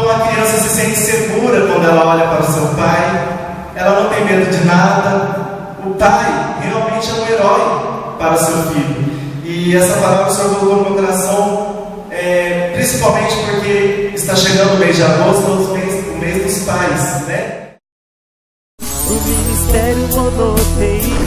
uma criança se sente segura quando ela olha para o seu pai, ela não tem medo de nada. O pai realmente é um herói para o seu filho. E essa palavra o Senhor colocou no meu coração, principalmente porque está chegando o mês de agosto, o mês dos pais, né? O Ministério Monoteísta.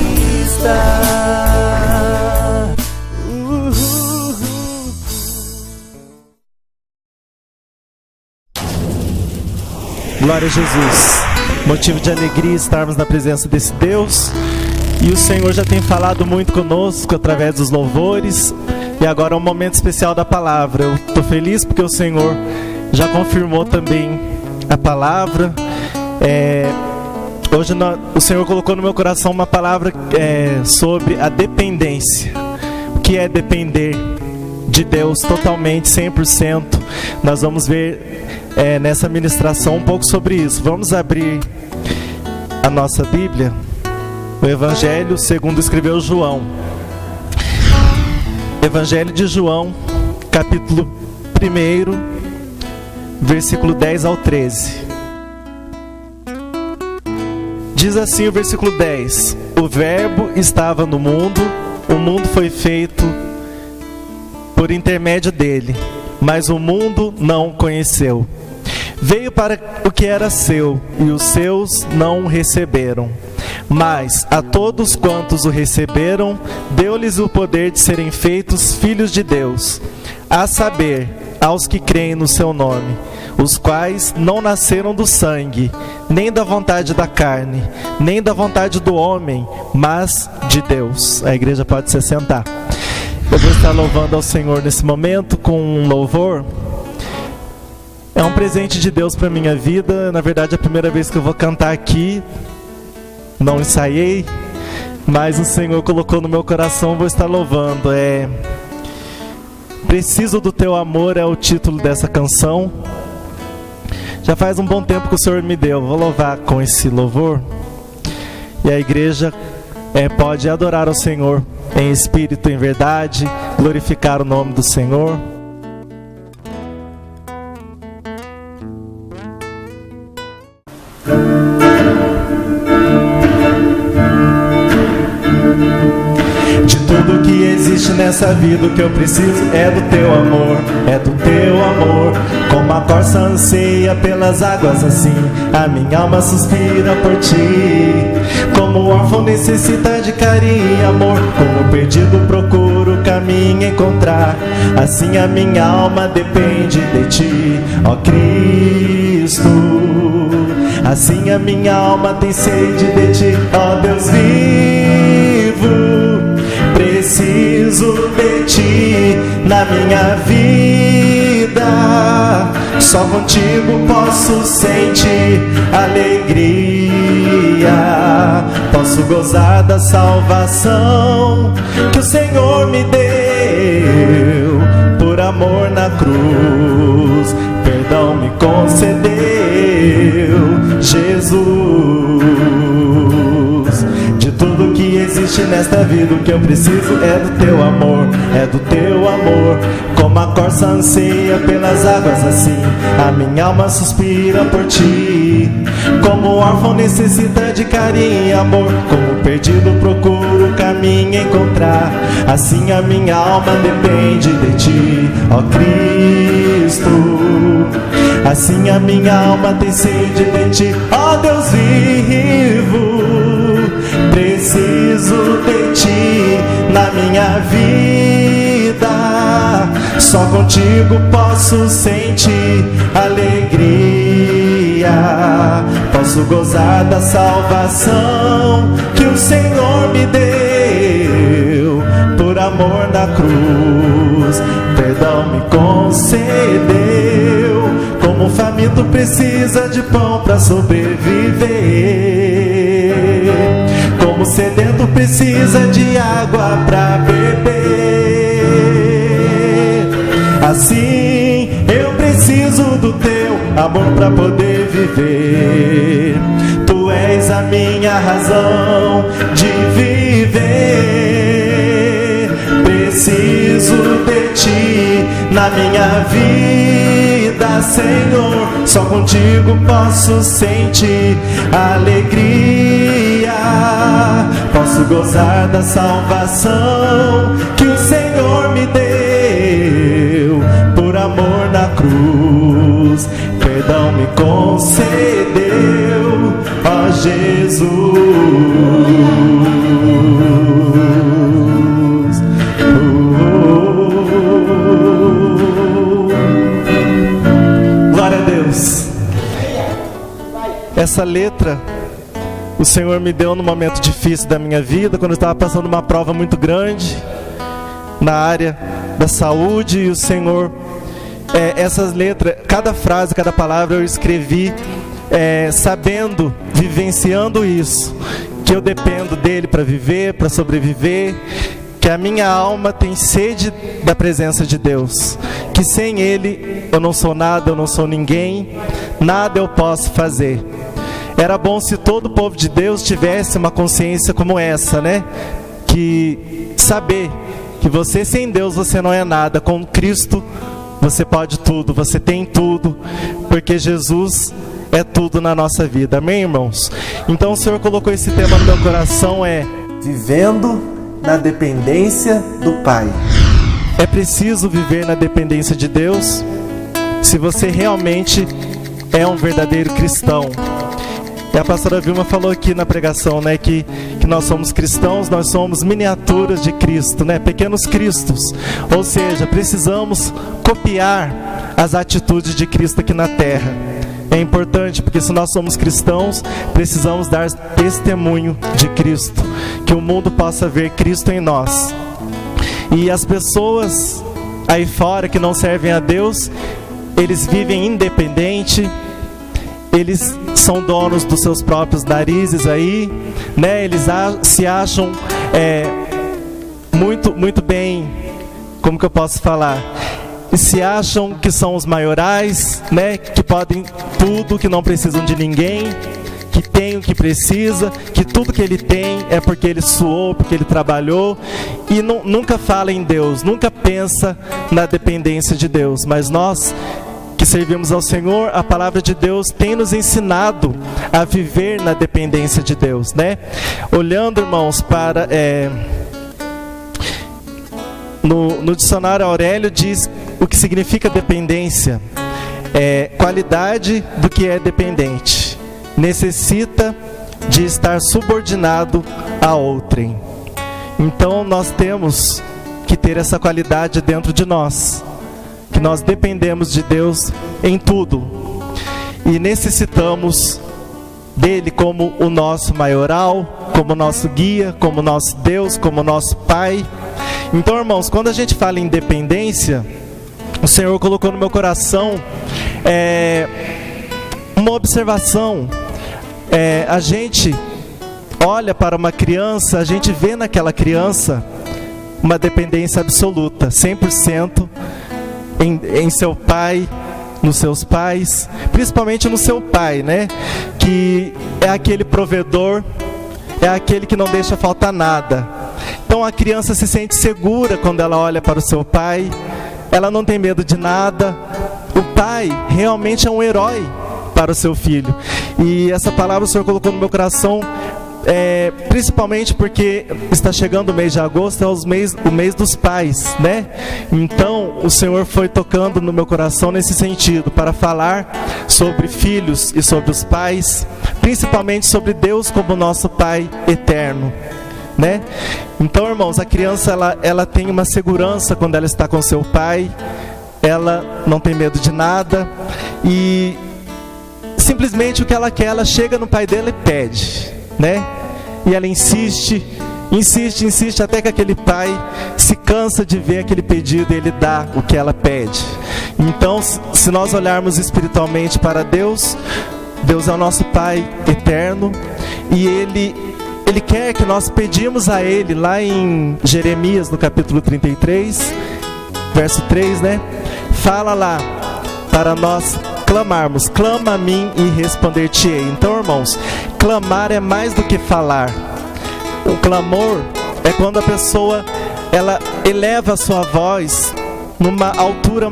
Glória a Jesus. Motivo de alegria estarmos na presença desse Deus. E o Senhor já tem falado muito conosco através dos louvores. E agora é um momento especial da palavra. Eu estou feliz porque o Senhor já confirmou também a palavra. Hoje o Senhor colocou no meu coração uma palavra sobre a dependência. O que é depender de Deus totalmente, 100%. Nós vamos ver nessa ministração um pouco sobre isso. Vamos abrir a nossa Bíblia, o Evangelho segundo escreveu João. Evangelho de João, capítulo 1, versículo 10 ao 13. Diz assim o versículo 10: O verbo estava no mundo, o mundo foi feito por intermédio dele, mas o mundo não o conheceu. Veio para o que era seu, e os seus não o receberam. Mas a todos quantos o receberam, deu-lhes o poder de serem feitos filhos de Deus, a saber, aos que creem no seu nome, os quais não nasceram do sangue, nem da vontade da carne, nem da vontade do homem, mas de Deus. A igreja pode se assentar. Eu vou estar louvando ao Senhor nesse momento com um louvor. É um presente de Deus para a minha vida. Na verdade, é a primeira vez que eu vou cantar aqui. Não ensaiei, mas o Senhor colocou no meu coração, vou estar louvando. Preciso do Teu Amor é o título dessa canção. Já faz um bom tempo que o Senhor me deu. Vou louvar com esse louvor. E a igreja pode adorar ao Senhor em espírito e em verdade, glorificar o nome do Senhor. De tudo que existe nessa vida, o que eu preciso é do Teu amor, é do Teu amor. Como a corça anseia pelas águas, assim a minha alma suspira por Ti. Como o órfão necessita de carinho e amor, como o perdido procura o caminho encontrar, assim a minha alma depende de Ti, ó Cristo. Assim a minha alma tem sede de Ti, ó Deus vivo. Preciso de Ti na minha vida. Só contigo posso sentir alegria. Posso gozar da salvação que o Senhor me deu. Por amor na cruz, perdão me concedeu Jesus. De tudo que existe nesta vida, o que eu preciso é do Teu amor, é do Teu amor. Como a corça anseia pelas águas, assim a minha alma suspira por Ti. Como o órfão necessita de carinho e amor, como o perdido procura o caminho encontrar, assim a minha alma depende de Ti, ó Cristo. Assim a minha alma tem sede de Ti, ó Deus vivo. Preciso de Ti na minha vida. Só contigo posso sentir alegria. Posso gozar da salvação que o Senhor me deu. Por amor na cruz, perdão me concedeu. Como o faminto precisa de pão para sobreviver, como o sedento precisa de água para beber, assim eu preciso do Teu amor para poder viver. Tu és a minha razão de viver. preciso de Ti na minha vida, Senhor. Só contigo posso sentir alegria, posso gozar da salvação que o Senhor me deu por amor na cruz. Perdão me concedeu, ó Jesus. Glória a Deus. Essa letra o Senhor me deu num momento difícil da minha vida, quando eu estava passando uma prova muito grande na área da saúde, e o Senhor, essas letras, cada frase, cada palavra eu escrevi sabendo, vivenciando isso, que eu dependo dele para viver, para sobreviver, que a minha alma tem sede da presença de Deus, que sem Ele eu não sou nada, eu não sou ninguém, nada eu posso fazer. Era bom se todo o povo de Deus tivesse uma consciência como essa, né? Que saber que você sem Deus você não é nada, com Cristo você pode tudo, você tem tudo, porque Jesus é tudo na nossa vida, amém, irmãos? Então o Senhor colocou esse tema no meu coração, vivendo na dependência do Pai. É preciso viver na dependência de Deus se você realmente é um verdadeiro cristão. E a pastora Vilma falou aqui na pregação, né, que nós somos cristãos, nós somos miniaturas de Cristo, né, pequenos cristos. Ou seja, precisamos copiar as atitudes de Cristo aqui na terra. É importante, porque se nós somos cristãos, precisamos dar testemunho de Cristo, que o mundo possa ver Cristo em nós. E as pessoas aí fora que não servem a Deus, eles vivem independente, eles são donos dos seus próprios narizes aí, né? Eles se acham muito bem, como que eu posso falar? E se acham que são os maiorais, né? Que podem tudo, que não precisam de ninguém, que tem o que precisa, que tudo que ele tem é porque ele suou, porque ele trabalhou, e nunca fala em Deus, nunca pensa na dependência de Deus. Mas nós que servimos ao Senhor, a palavra de Deus tem nos ensinado a viver na dependência de Deus, né? Olhando, irmãos, para no dicionário Aurélio diz o que significa dependência: qualidade do que é dependente, necessita de estar subordinado a outrem. Então nós temos que ter essa qualidade dentro de nós, que nós dependemos de Deus em tudo e necessitamos dele como o nosso maioral, como o nosso guia, como o nosso Deus, como o nosso Pai. Então, irmãos, quando a gente fala em dependência, o Senhor colocou no meu coração uma observação. A gente olha para uma criança, a gente vê naquela criança uma dependência absoluta, 100% em seu pai, nos seus pais, principalmente no seu pai, né? Que é aquele provedor, é aquele que não deixa faltar nada. Então a criança se sente segura quando ela olha para o seu pai, ela não tem medo de nada. O pai realmente é um herói para o seu filho. E essa palavra o Senhor colocou no meu coração, principalmente porque está chegando o mês de agosto, o mês dos pais, né? Então o Senhor foi tocando no meu coração nesse sentido, para falar sobre filhos e sobre os pais, principalmente sobre Deus como nosso Pai eterno, né? Então, irmãos, a criança ela tem uma segurança quando ela está com seu pai, ela não tem medo de nada, e simplesmente o que ela quer, ela chega no pai dela e pede, né? E ela insiste até que aquele pai se cansa de ver aquele pedido e ele dá o que ela pede. Então, se nós olharmos espiritualmente para Deus, Deus é o nosso Pai eterno, e Ele quer que nós pedimos a Ele, lá em Jeremias, no capítulo 33, verso 3, né? Fala lá para nós clamarmos: clama a mim e responder-te-ei. Então, irmãos, clamar é mais do que falar. O clamor é quando a pessoa ela eleva a sua voz numa altura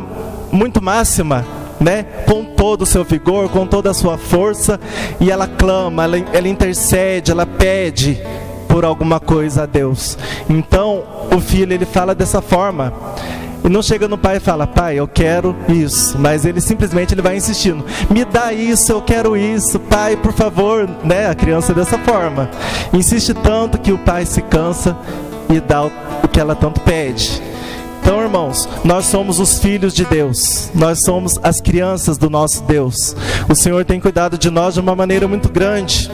muito máxima, né? Com todo o seu vigor, com toda a sua força, e ela clama, ela intercede, ela pede por alguma coisa a Deus. Então o filho, ele fala dessa forma, e não chega no pai e fala: pai, eu quero isso, mas ele simplesmente vai insistindo: me dá isso, eu quero isso, pai, por favor, né? A criança é dessa forma, insiste tanto que o pai se cansa e dá o que ela tanto pede. Então, irmãos, nós somos os filhos de Deus, nós somos as crianças do nosso Deus. O Senhor tem cuidado de nós de uma maneira muito grande,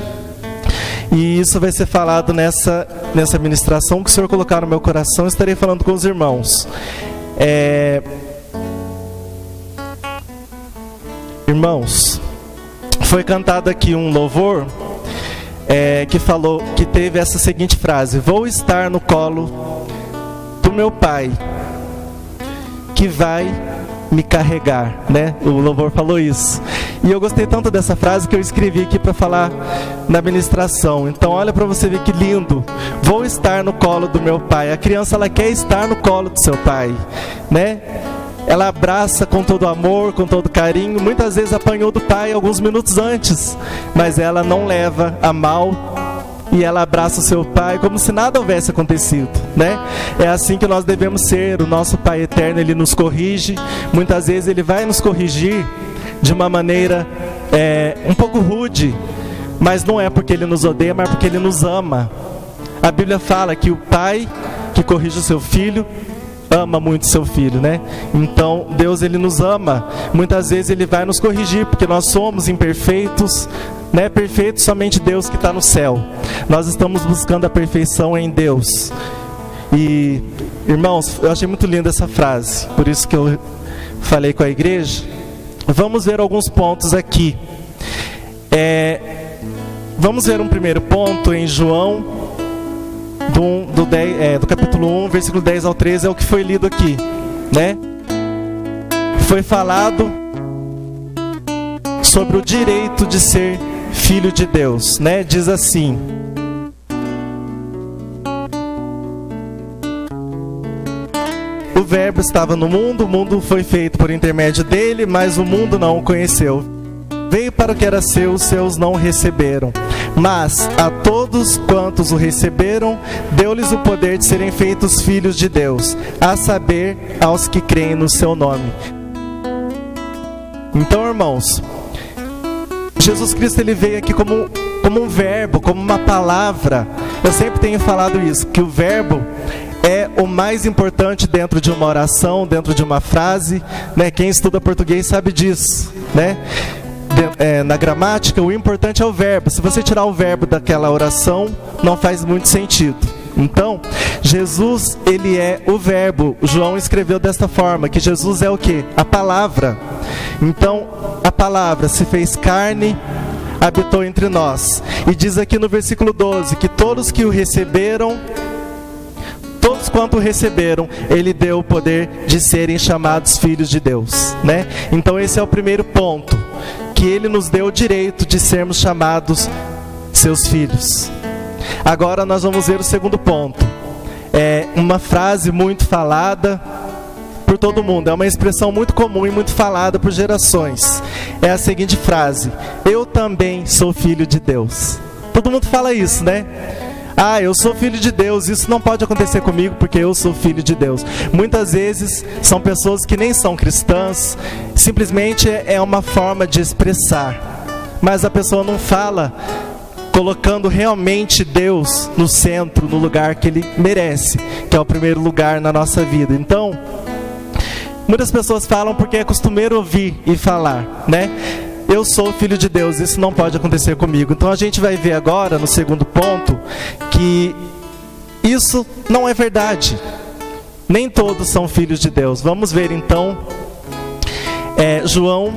e isso vai ser falado nessa ministração que o Senhor colocar no meu coração. Estarei falando com os irmãos. Irmãos, foi cantado aqui um louvor que teve essa seguinte frase: vou estar no colo do meu pai, que vai me carregar, né? O louvor falou isso. E eu gostei tanto dessa frase que eu escrevi aqui para falar na ministração. Então olha para você ver que lindo. Vou estar no colo do meu pai. A criança, ela quer estar no colo do seu pai, né? Ela abraça com todo amor, com todo carinho. Muitas vezes apanhou do pai alguns minutos antes, mas ela não leva a mal, e ela abraça o seu pai como se nada houvesse acontecido, né? É assim que nós devemos ser. O nosso Pai eterno, ele nos corrige. Muitas vezes ele vai nos corrigir de uma maneira um pouco rude, mas não é porque ele nos odeia, mas porque ele nos ama. A Bíblia fala que o pai que corrige o seu filho ama muito seu filho, né? Então Deus, ele nos ama. Muitas vezes ele vai nos corrigir porque nós somos imperfeitos, né? Perfeito somente Deus que está no céu. Nós estamos buscando a perfeição em Deus. E, irmãos, eu achei muito linda essa frase, por isso que eu falei com a igreja. Vamos ver alguns pontos aqui. Vamos ver um primeiro ponto em João, do capítulo 1, versículo 10 ao 13, é o que foi lido aqui, né? Foi falado sobre o direito de ser filho de Deus, né? Diz assim: o verbo estava no mundo, o mundo foi feito por intermédio dele, mas o mundo não o conheceu. Veio para o que era seu, os seus não receberam. Mas a todos quantos o receberam, deu-lhes o poder de serem feitos filhos de Deus, a saber, aos que creem no seu nome. Então, irmãos, Jesus Cristo, ele veio aqui como um verbo, como uma palavra. Eu sempre tenho falado isso, que o verbo é o mais importante dentro de uma oração, dentro de uma frase, né? Quem estuda português sabe disso, né? Na gramática, o importante é o verbo. Se você tirar o verbo daquela oração, não faz muito sentido. Então, Jesus, ele é o verbo. João escreveu desta forma, que Jesus é o quê? A palavra. Então, a palavra se fez carne, habitou entre nós. E diz aqui no versículo 12, que todos que o receberam, todos quanto o receberam, ele deu o poder de serem chamados filhos de Deus, né? Então esse é o primeiro ponto, que ele nos deu o direito de sermos chamados seus filhos. Agora nós vamos ver o segundo ponto. É uma frase muito falada por todo mundo, é uma expressão muito comum e muito falada por gerações. É a seguinte frase: eu também sou filho de Deus. Todo mundo fala isso, né? Ah, eu sou filho de Deus, isso não pode acontecer comigo porque eu sou filho de Deus. Muitas vezes são pessoas que nem são cristãs, simplesmente é uma forma de expressar, mas a pessoa não fala colocando realmente Deus no centro, no lugar que ele merece, que é o primeiro lugar na nossa vida. Então, muitas pessoas falam porque é costumeiro ouvir e falar, né? Eu sou filho de Deus, isso não pode acontecer comigo. Então a gente vai ver agora, no segundo ponto, que isso não é verdade. Nem todos são filhos de Deus. Vamos ver então, João,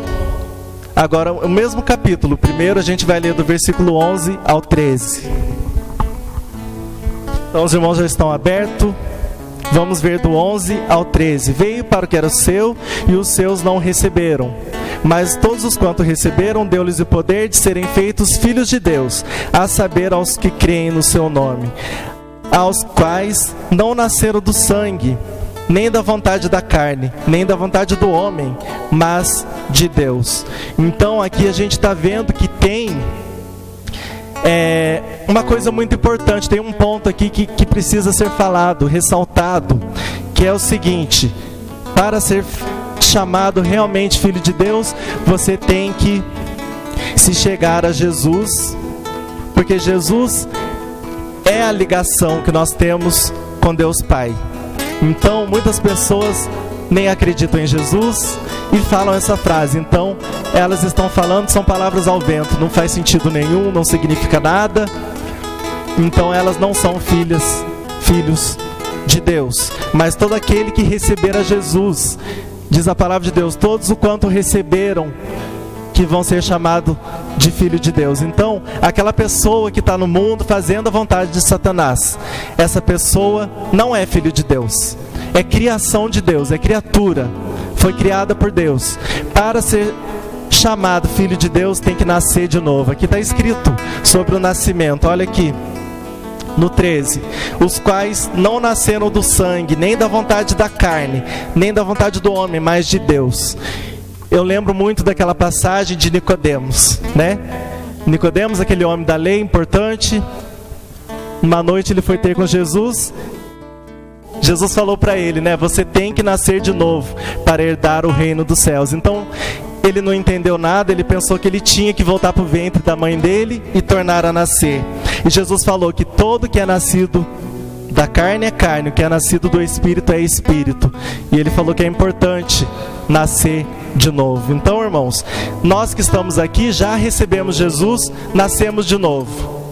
agora o mesmo capítulo. Primeiro a gente vai ler do versículo 11 ao 13. Então os irmãos já estão abertos. Vamos ver do 11 ao 13. Veio para o que era seu, e os seus não receberam. Mas todos os quanto receberam, deu-lhes o poder de serem feitos filhos de Deus, a saber, aos que creem no seu nome, aos quais não nasceram do sangue, nem da vontade da carne, nem da vontade do homem, mas de Deus. Então aqui a gente está vendo que tem uma coisa muito importante, tem um ponto aqui que precisa ser falado, ressaltado, que é o seguinte: para ser chamado realmente filho de Deus, você tem que se chegar a Jesus, porque Jesus é a ligação que nós temos com Deus Pai. Então muitas pessoas nem acreditam em Jesus e falam essa frase. Então elas estão falando, são palavras ao vento, não faz sentido nenhum, não significa nada. Então elas não são filhos de Deus. Mas todo aquele que receber a Jesus, diz a palavra de Deus, todos o quanto receberam, que vão ser chamados de filho de Deus. Então, aquela pessoa que está no mundo fazendo a vontade de Satanás, essa pessoa não é filho de Deus, é criação de Deus, é criatura, foi criada por Deus. Para ser chamado filho de Deus, tem que nascer de novo. Aqui está escrito sobre o nascimento, olha aqui no 13, os quais não nasceram do sangue, nem da vontade da carne, nem da vontade do homem, mas de Deus. Eu lembro muito daquela passagem de Nicodemos, né? Nicodemos, aquele homem da lei importante, uma noite ele foi ter com Jesus. Jesus falou para ele, né? Você tem que nascer de novo para herdar o reino dos céus. Então ele não entendeu nada, ele pensou que ele tinha que voltar para o ventre da mãe dele e tornar a nascer. E Jesus falou que todo que é nascido da carne é carne, o que é nascido do Espírito é Espírito. E ele falou que é importante nascer de novo. Então, irmãos, nós que estamos aqui já recebemos Jesus, nascemos de novo.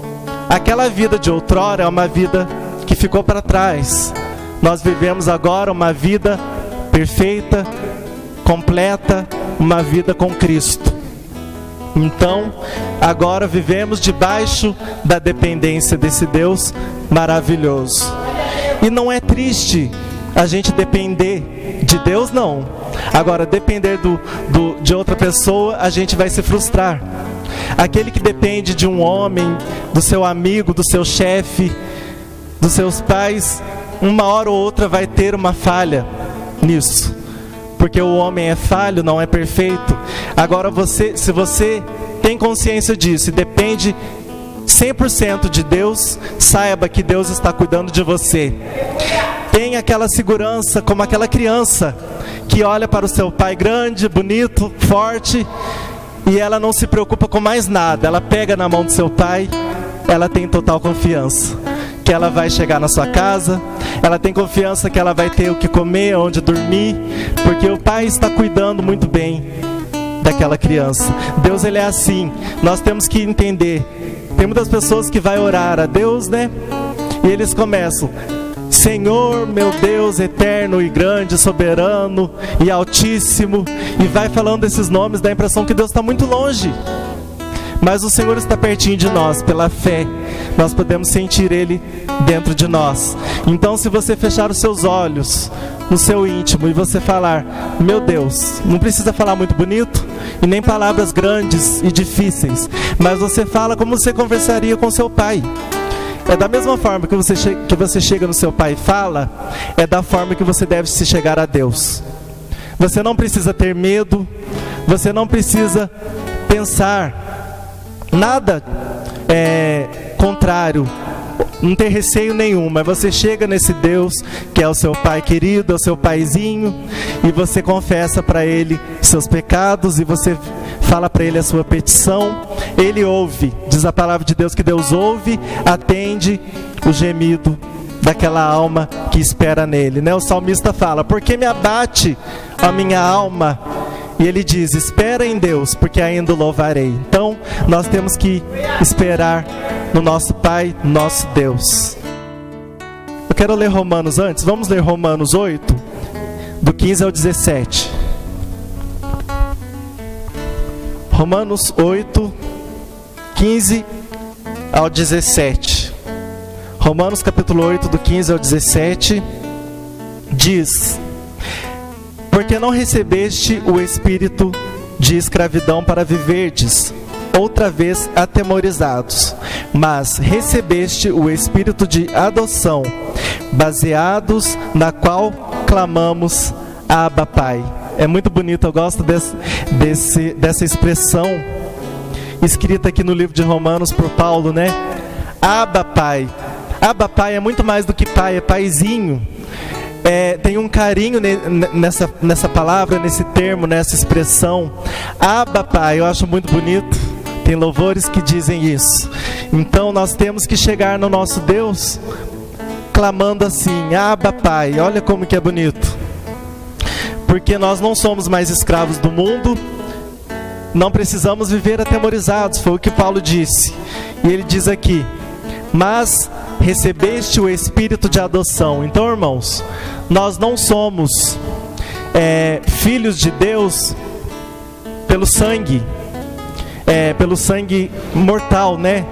Aquela vida de outrora é uma vida que ficou para trás. Nós vivemos agora uma vida perfeita, completa, uma vida com Cristo. Então, agora vivemos debaixo da dependência desse Deus maravilhoso. E não é triste a gente depender de Deus, não. Agora, depender de outra pessoa, a gente vai se frustrar. Aquele que depende de um homem, do seu amigo, do seu chefe, dos seus pais, uma hora ou outra vai ter uma falha nisso. Porque o homem é falho, não é perfeito. Agora se você tem consciência disso e depende 100% de Deus, saiba que Deus está cuidando de você. Tenha aquela segurança como aquela criança que olha para o seu pai grande, bonito, forte, e ela não se preocupa com mais nada. Ela pega na mão do seu pai, ela tem total confiança que ela vai chegar na sua casa, ela tem confiança que ela vai ter o que comer, onde dormir, porque o pai está cuidando muito bem daquela criança. Deus, ele é assim. Nós temos que entender. Tem muitas pessoas que vai orar a Deus, né? E eles começam: Senhor, meu Deus, eterno e grande, soberano e altíssimo, e vai falando esses nomes, dá a impressão que Deus está muito longe. Mas o Senhor está pertinho de nós, pela fé. Nós podemos sentir Ele dentro de nós. Então, se você fechar os seus olhos no seu íntimo e você falar: meu Deus, não precisa falar muito bonito e nem palavras grandes e difíceis, mas você fala como você conversaria com seu pai. É da mesma forma que você chega no seu pai e fala, é da forma que você deve se chegar a Deus. Você não precisa ter medo, você não precisa pensar nada contrário, não ter receio nenhum, mas você chega nesse Deus que é o seu pai querido, é o seu paizinho, e você confessa para Ele seus pecados, e você fala para Ele a sua petição. Ele ouve, diz a palavra de Deus que Deus ouve, atende o gemido daquela alma que espera nele, né? O salmista fala: por que me abate a minha alma? E ele diz: espera em Deus, porque ainda o louvarei. Então, nós temos que esperar no nosso Pai, nosso Deus. Eu quero ler Romanos antes. Vamos ler Romanos 8, do 15 ao 17. Romanos 8, 15 ao 17. Romanos capítulo 8, do 15 ao 17, diz: porque não recebeste o espírito de escravidão para viverdes outra vez atemorizados, mas recebeste o Espírito de adoção, baseados na qual clamamos, Abba, Pai. É muito bonito, eu gosto dessa expressão escrita aqui no livro de Romanos por Paulo, né? Abba, Pai. Abba, Pai é muito mais do que pai, é paizinho. Tem um carinho nessa palavra, nesse termo, nessa expressão. Abba, Pai, eu acho muito bonito. Tem louvores que dizem isso. Então nós temos que chegar no nosso Deus clamando assim, Abba, Pai. Olha como que é bonito. Porque nós não somos mais escravos do mundo, não precisamos viver atemorizados, foi o que Paulo disse. E ele diz aqui, mas recebeste o Espírito de adoção. Então, irmãos, nós não somos filhos de Deus pelo sangue mortal, né?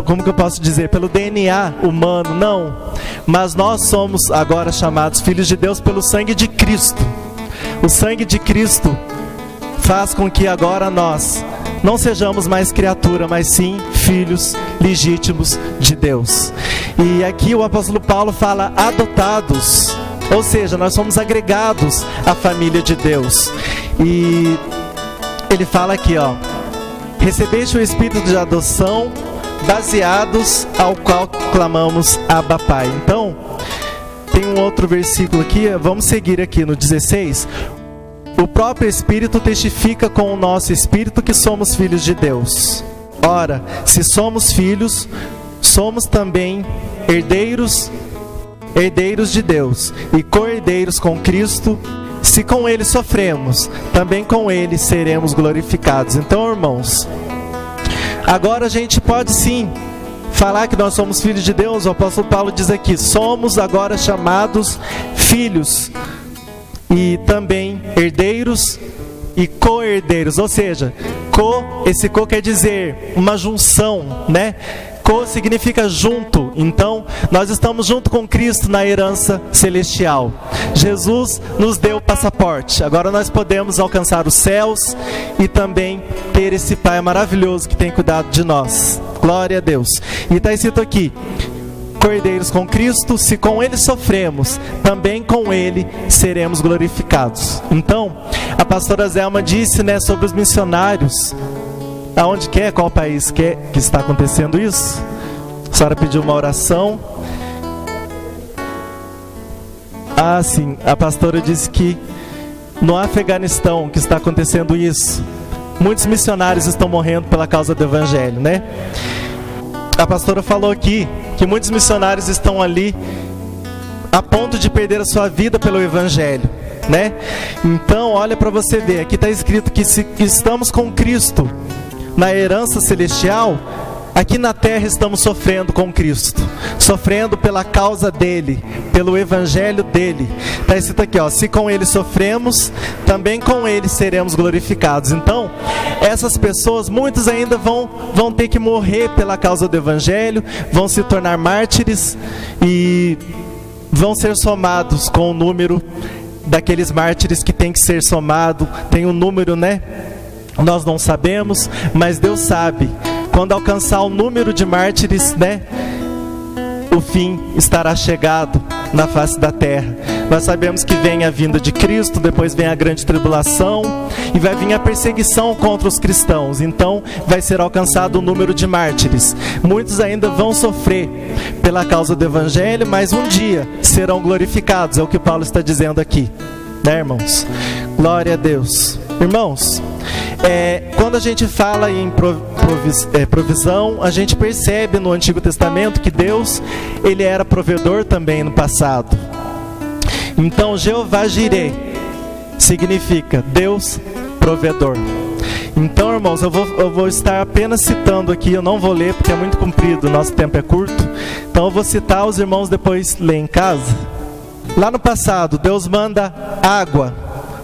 Como que eu posso dizer? Pelo DNA humano, não. Mas nós somos agora chamados filhos de Deus pelo sangue de Cristo. O sangue de Cristo faz com que agora nós não sejamos mais criatura, mas sim filhos legítimos de Deus. E aqui o apóstolo Paulo fala adotados, ou seja, nós somos agregados à família de Deus. E ele fala aqui, ó, recebeste o Espírito de adoção, baseados ao qual clamamos Abba, Pai. Então, tem um outro versículo aqui, vamos seguir aqui no 16. O próprio Espírito testifica com o nosso Espírito que somos filhos de Deus. Ora, se somos filhos, somos também herdeiros de Deus e co-herdeiros com Cristo. Se com Ele sofremos, também com Ele seremos glorificados. Então, irmãos, agora a gente pode sim falar que nós somos filhos de Deus. O apóstolo Paulo diz aqui, somos agora chamados filhos e também herdeiros e co-herdeiros, ou seja, esse co quer dizer uma junção, né? Co significa junto, então nós estamos junto com Cristo na herança celestial. Jesus nos deu o passaporte, agora nós podemos alcançar os céus e também ter esse Pai maravilhoso que tem cuidado de nós. Glória a Deus. E está escrito aqui, co-herdeiros com Cristo, se com Ele sofremos, também com Ele seremos glorificados. Então, a pastora Zelma disse, né, sobre os missionários. Aonde quer, qual país quer que está acontecendo isso? A senhora pediu uma oração. Ah, sim, a pastora disse que no Afeganistão que está acontecendo isso. Muitos missionários estão morrendo pela causa do Evangelho, né? A pastora falou aqui que muitos missionários estão ali a ponto de perder a sua vida pelo Evangelho, né? Então, olha para você ver, aqui está escrito que se estamos com Cristo na herança celestial, aqui na terra estamos sofrendo com Cristo, sofrendo pela causa dele, pelo Evangelho dele. Está escrito aqui, ó, se com ele sofremos, também com ele seremos glorificados. Então, essas pessoas, muitos ainda vão ter que morrer pela causa do Evangelho, vão se tornar mártires e vão ser somados com o número daqueles mártires que tem que ser somado. Tem um número, né? Nós não sabemos, mas Deus sabe. Quando alcançar o número de mártires, né, o fim estará chegado na face da terra. Nós sabemos que vem a vinda de Cristo, depois vem a grande tribulação e vai vir a perseguição contra os cristãos. Então vai ser alcançado o número de mártires. Muitos ainda vão sofrer pela causa do Evangelho, mas um dia serão glorificados, é o que Paulo está dizendo aqui, né, irmãos? Glória a Deus. Irmãos, quando a gente fala em provisão, a gente percebe no Antigo Testamento que Deus, ele era provedor também no passado. Então, Jeová Jireh significa Deus provedor. Então, irmãos, eu vou estar apenas citando aqui, eu não vou ler porque é muito comprido, o nosso tempo é curto. Então eu vou citar, os irmãos depois lêem em casa. Lá no passado, Deus manda água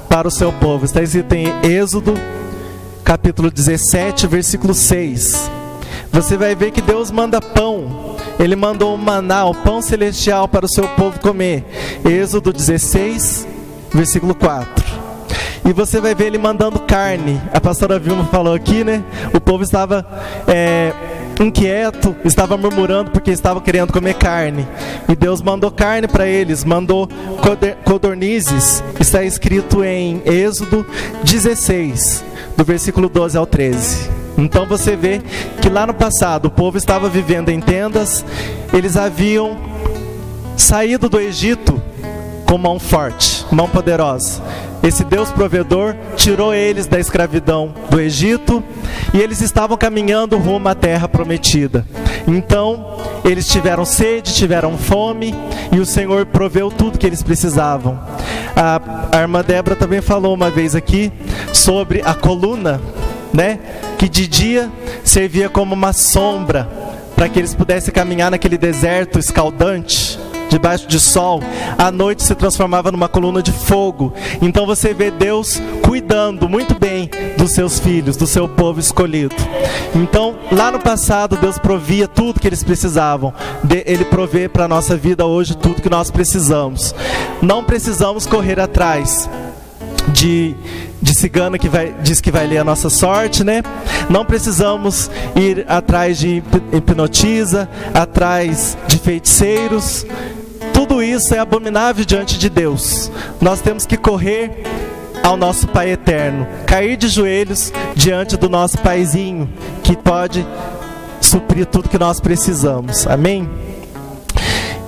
para o seu povo. Está escrito em Êxodo, capítulo 17, versículo 6. Você vai ver que Deus manda pão. Ele mandou o maná, o pão celestial para o seu povo comer. Êxodo 16, versículo 4. E você vai ver ele mandando carne. A pastora Vilma falou aqui, né? O povo estava inquieto, estava murmurando porque estava querendo comer carne. E Deus mandou carne para eles, mandou codornizes. Está escrito em Êxodo 16, do versículo 12 ao 13. Então você vê que lá no passado o povo estava vivendo em tendas. Eles haviam saído do Egito com mão forte, mão poderosa. Esse Deus provedor tirou eles da escravidão do Egito e eles estavam caminhando rumo à terra prometida. Então eles tiveram sede, tiveram fome e o Senhor proveu tudo que eles precisavam. A irmã Débora também falou uma vez aqui sobre a coluna, né, que de dia servia como uma sombra para que eles pudessem caminhar naquele deserto escaldante, debaixo de sol. À noite se transformava numa coluna de fogo. Então você vê Deus cuidando muito bem dos seus filhos, do seu povo escolhido. Então lá no passado Deus provia tudo que eles precisavam. Ele provê para a nossa vida hoje tudo que nós precisamos. Não precisamos correr atrás de cigano que diz que vai ler a nossa sorte, né? Não precisamos ir atrás de hipnotiza, atrás de feiticeiros. Tudo isso é abominável diante de Deus. Nós temos que correr ao nosso Pai eterno, cair de joelhos diante do nosso Paizinho, que pode suprir tudo que nós precisamos. Amém?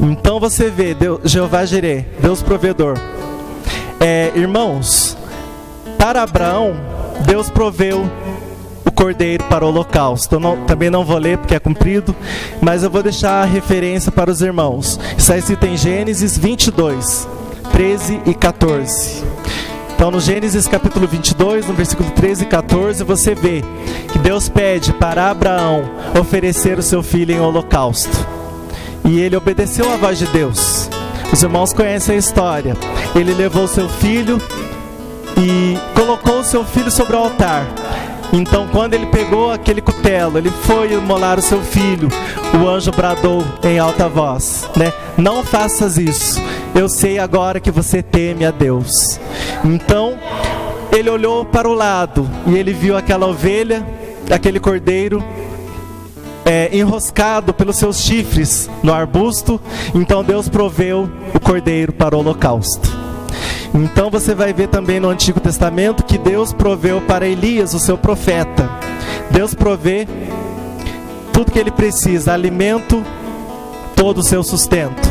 Então você vê, Jeová Jireh, Deus provedor. Irmãos, para Abraão, Deus proveu o cordeiro para o holocausto. Eu também não vou ler porque é comprido, mas eu vou deixar a referência para os irmãos. Está escrito em Gênesis 22, 13 e 14. Então no Gênesis capítulo 22, no versículo 13 e 14, você vê que Deus pede para Abraão oferecer o seu filho em holocausto. E ele obedeceu à voz de Deus. Os irmãos conhecem a história. Ele levou seu filho e colocou o seu filho sobre o altar. Então quando ele pegou aquele cutelo, ele foi imolar o seu filho, o anjo bradou em alta voz, né? Não faças isso, eu sei agora que você teme a Deus. Então ele olhou para o lado e ele viu aquela ovelha, aquele cordeiro enroscado pelos seus chifres no arbusto. Então Deus proveu o cordeiro para o holocausto. Então você vai ver também no Antigo Testamento que Deus proveu para Elias, o seu profeta. Deus provê tudo que ele precisa, alimento, todo o seu sustento,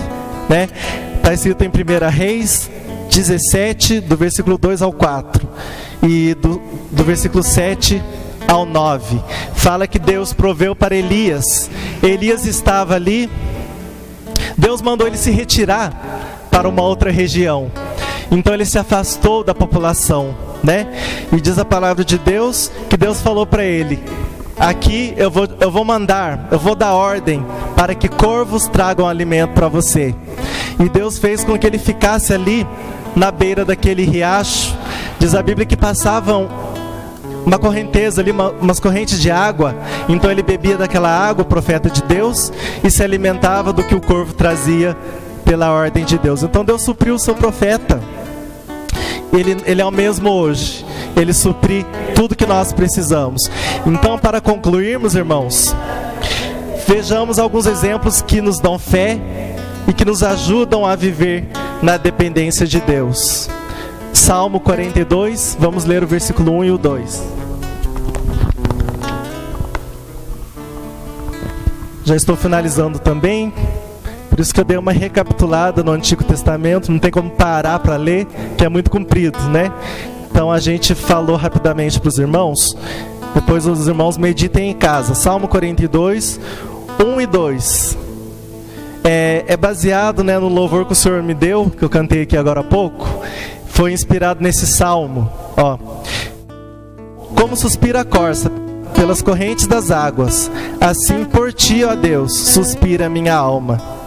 né? Está escrito em 1 Reis 17, do versículo 2 ao 4 e do versículo 7 ao 9. Fala que Deus proveu para Elias. Elias estava ali, Deus mandou ele se retirar para uma outra região. Então ele se afastou da população, né? E diz a palavra de Deus que Deus falou para ele: aqui eu vou dar ordem para que corvos tragam alimento para você. E Deus fez com que ele ficasse ali na beira daquele riacho. Diz a Bíblia que passavam uma correnteza ali, umas correntes de água. Então ele bebia daquela água, o profeta de Deus, e se alimentava do que o corvo trazia pela ordem de Deus. Então Deus supriu o seu profeta. Ele é o mesmo hoje. Ele supre tudo que nós precisamos. Então, para concluirmos, irmãos, vejamos alguns exemplos que nos dão fé e que nos ajudam a viver na dependência de Deus. Salmo 42, vamos ler o versículo 1 e o 2. Já estou finalizando também. Por isso que eu dei uma recapitulada no Antigo Testamento. Não tem como parar para ler, que é muito comprido, né? Então a gente falou rapidamente para os irmãos. Depois os irmãos meditem em casa. Salmo 42, 1 e 2. É baseado, né, no louvor que o Senhor me deu, que eu cantei aqui agora há pouco. Foi inspirado nesse salmo. Ó. Como suspira a corça pelas correntes das águas, assim por ti, ó Deus, suspira a minha alma.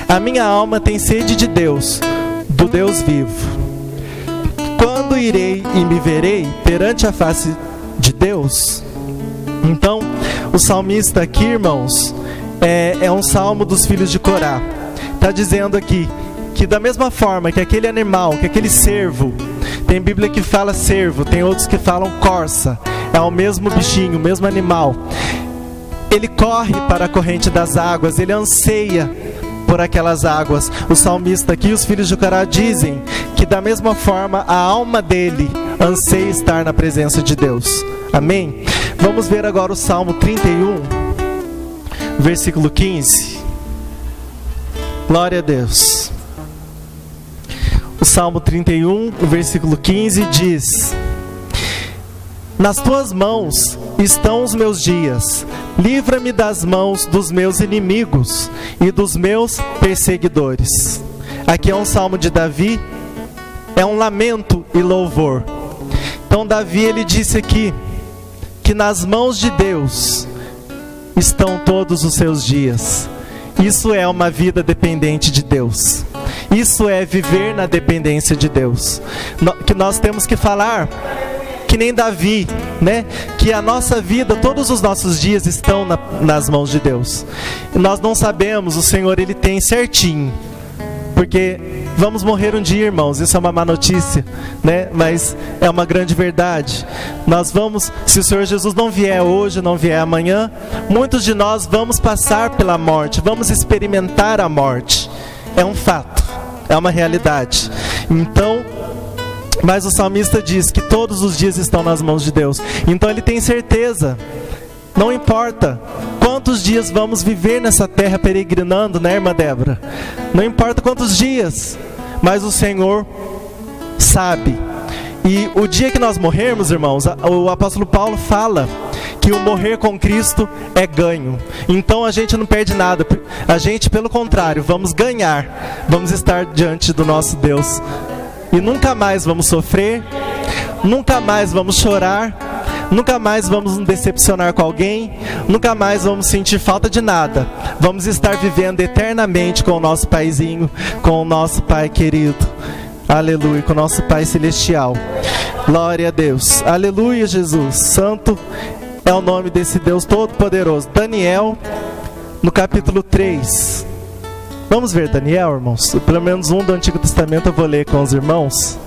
A minha alma tem sede de Deus, do Deus vivo. Quando irei e me verei perante a face de Deus? Então, o salmista aqui, irmãos, é um salmo dos filhos de Corá. Está dizendo aqui que da mesma forma que aquele animal, que aquele cervo Tem Bíblia que fala cervo, tem outros que falam corça. É o mesmo bichinho, o mesmo animal. Ele corre para a corrente das águas, ele anseia por aquelas águas. O salmista aqui, os filhos de Corá, dizem que da mesma forma a alma dele anseia estar na presença de Deus. Amém? Vamos ver agora o Salmo 31, versículo 15. Glória a Deus. O Salmo 31, versículo 15 diz: nas tuas mãos estão os meus dias, livra-me das mãos dos meus inimigos e dos meus perseguidores. Aqui é um salmo de Davi, é um lamento e louvor. Então Davi, ele disse aqui que nas mãos de Deus estão todos os seus dias. Isso é uma vida dependente de Deus. Isso é viver na dependência de Deus. Que nós temos que falar que nem Davi, né? Que a nossa vida, todos os nossos dias estão nas mãos de Deus. E nós não sabemos, o Senhor, Ele tem certinho. Porque vamos morrer um dia, irmãos. Isso é uma má notícia, né? Mas é uma grande verdade. Nós vamos, se o Senhor Jesus não vier hoje, não vier amanhã, muitos de nós vamos passar pela morte, vamos experimentar a morte. É um fato, é uma realidade. Então, mas o salmista diz que todos os dias estão nas mãos de Deus. Então ele tem certeza. Não importa quantos dias vamos viver nessa terra peregrinando, né, irmã Débora? Não importa quantos dias, mas o Senhor sabe. E o dia que nós morrermos, irmãos, o apóstolo Paulo fala que o morrer com Cristo é ganho. Então a gente não perde nada. A gente, pelo contrário, vamos ganhar. Vamos estar diante do nosso Deus. E nunca mais vamos sofrer, nunca mais vamos chorar, nunca mais vamos nos decepcionar com alguém, nunca mais vamos sentir falta de nada. Vamos estar vivendo eternamente com o nosso Paizinho, com o nosso Pai querido. Aleluia, com o nosso Pai celestial. Glória a Deus. Aleluia, Jesus. Santo é o nome desse Deus Todo-Poderoso. Daniel, no capítulo 3. Vamos ver Daniel, irmãos? Pelo menos um do Antigo Testamento eu vou ler com os irmãos.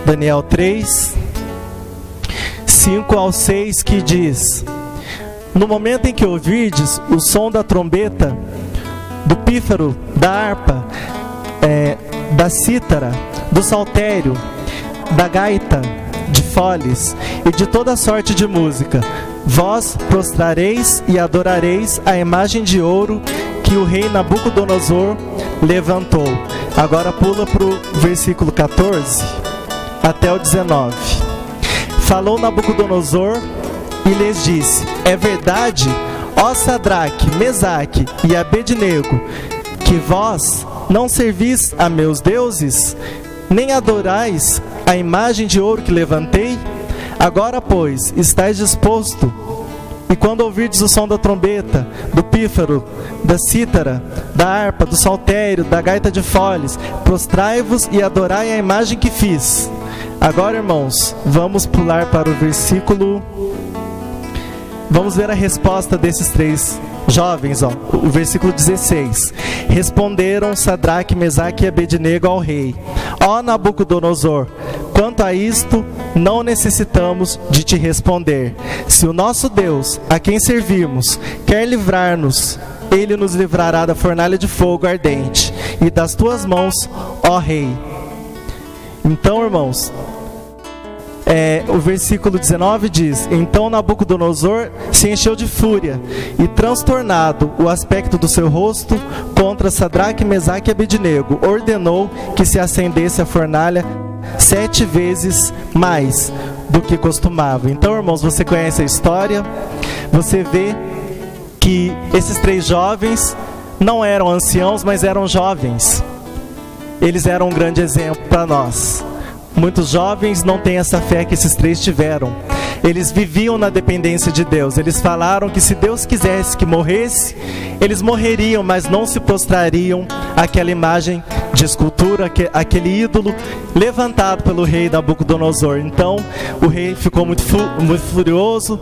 Daniel 3, 5 ao 6, que diz: no momento em que ouvirdes o som da trombeta, do pífaro, da harpa, da cítara, do saltério, da gaita, de foles e de toda sorte de música, vós prostrareis e adorareis a imagem de ouro que o rei Nabucodonosor levantou. Agora pula para o versículo 14 até o 19. Falou Nabucodonosor e lhes disse: é verdade, ó Sadraque, Mesaque e Abednego, que vós não servis a meus deuses, nem adorais a imagem de ouro que levantei? Agora, pois, estáis disposto, e quando ouvirdes o som da trombeta, do pífaro, da cítara, da harpa, do saltério, da gaita de foles, prostrai-vos e adorai a imagem que fiz. Agora, irmãos, vamos pular para o versículo... Vamos ver a resposta desses três jovens, ó. O versículo 16. Responderam Sadraque, Mesaque e Abednego ao rei: ó Nabucodonosor, quanto a isto, não necessitamos de te responder. Se o nosso Deus, a quem servimos, quer livrar-nos, Ele nos livrará da fornalha de fogo ardente e das tuas mãos, ó rei. Então, irmãos, o versículo 19 diz: então Nabucodonosor se encheu de fúria e, transtornado o aspecto do seu rosto contra Sadraque, Mesaque e Abednego, ordenou que se acendesse a fornalha 7 vezes mais do que costumava. Então, irmãos, você conhece a história, você vê que esses três jovens não eram anciãos, mas eram jovens. Eles eram um grande exemplo para nós. Muitos jovens não têm essa fé que esses três tiveram. Eles viviam na dependência de Deus. Eles falaram que se Deus quisesse que morresse, eles morreriam, mas não se prostrariam àquela imagem de escultura, aquele ídolo levantado pelo rei Nabucodonosor. Então o rei ficou muito furioso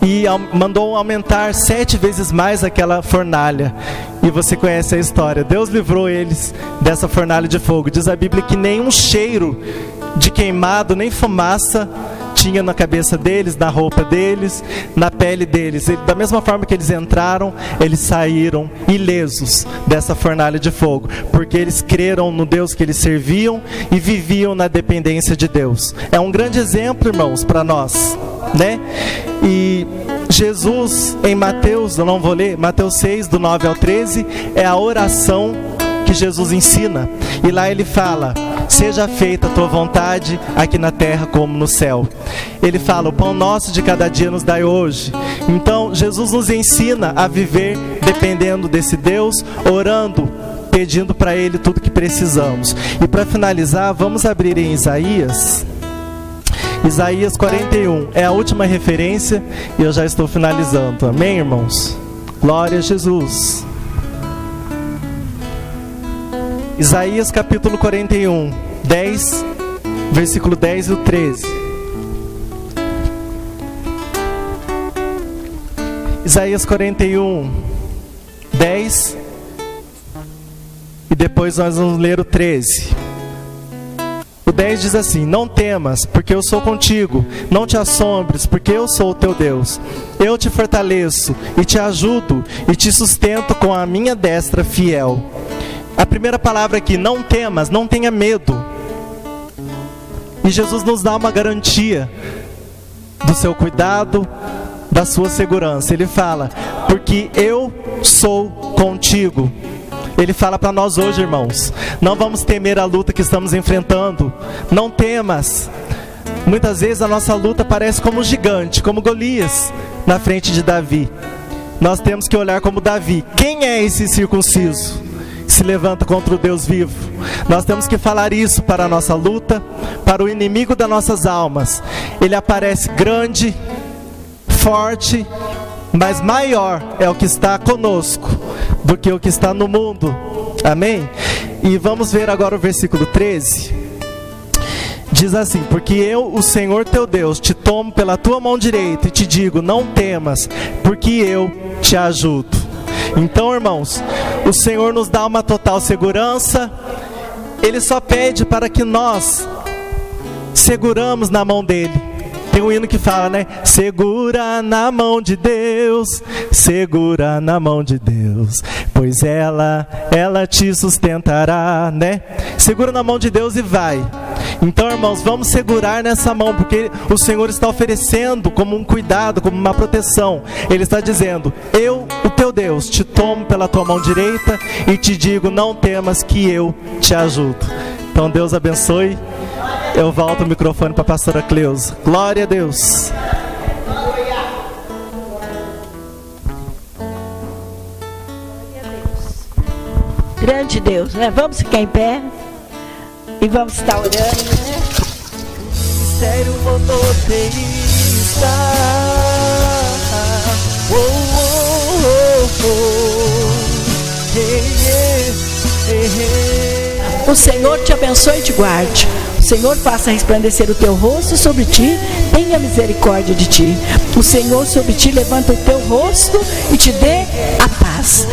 e mandou aumentar 7 vezes mais aquela fornalha. E você conhece a história. Deus livrou eles dessa fornalha de fogo. Diz a Bíblia que nenhum cheiro de queimado, nem fumaça tinha na cabeça deles, na roupa deles, na pele deles. Da mesma forma que eles entraram, eles saíram ilesos dessa fornalha de fogo, porque eles creram no Deus que eles serviam e viviam na dependência de Deus. É um grande exemplo, irmãos, para nós, né? E Jesus, em Mateus, eu não vou ler, Mateus 6, do 9 ao 13, é a oração que Jesus ensina. E lá ele fala: seja feita a tua vontade, aqui na terra como no céu. Ele fala: o pão nosso de cada dia nos dai hoje. Então Jesus nos ensina a viver dependendo desse Deus, orando, pedindo para Ele tudo que precisamos. E para finalizar, vamos abrir em Isaías 41, é a última referência e eu já estou finalizando. Amém, irmãos? Glória a Jesus. Isaías capítulo 41, 10, versículo 10 e o 13. Isaías 41, 10, e depois nós vamos ler o 13. O 10 diz assim: não temas, porque eu sou contigo, não te assombres, porque eu sou o teu Deus. Eu te fortaleço e te ajudo e te sustento com a minha destra fiel. A primeira palavra aqui, não temas, não tenha medo. E Jesus nos dá uma garantia do seu cuidado, da sua segurança. Ele fala: porque eu sou contigo. Ele fala para nós hoje, irmãos, não vamos temer a luta que estamos enfrentando. Não temas. Muitas vezes a nossa luta parece como um gigante, como Golias na frente de Davi. Nós temos que olhar como Davi. Quem é esse incircunciso que se levanta contra o Deus vivo? Nós temos que falar isso para a nossa luta, para o inimigo das nossas almas. Ele aparece grande, forte, mas maior é o que está conosco do que o que está no mundo. Amém? E vamos ver agora o versículo 13. Diz assim: porque eu, o Senhor teu Deus, te tomo pela tua mão direita e te digo: não temas, porque eu te ajudo. Então, irmãos, o Senhor nos dá uma total segurança. Ele só pede para que nós seguramos na mão dele. Tem um hino que fala, né? Segura na mão de Deus, segura na mão de Deus, pois ela te sustentará, né? Segura na mão de Deus e vai. Então, irmãos, vamos segurar nessa mão, porque o Senhor está oferecendo como um cuidado, como uma proteção. Ele está dizendo: eu, o teu Deus, te tomo pela tua mão direita e te digo: não temas, que eu te ajudo. Então, Deus abençoe. Eu volto o microfone para a pastora Cleusa. Glória a Deus. Grande Deus, né? Vamos ficar em pé e vamos estar orando, né? Ministério monoteísta. Oh, oh, oh, oh. Yeah, yeah, yeah. O Senhor te abençoe e te guarde. O Senhor faça resplandecer o teu rosto sobre ti, tenha misericórdia de ti. O Senhor sobre ti levanta o teu rosto e te dê a paz.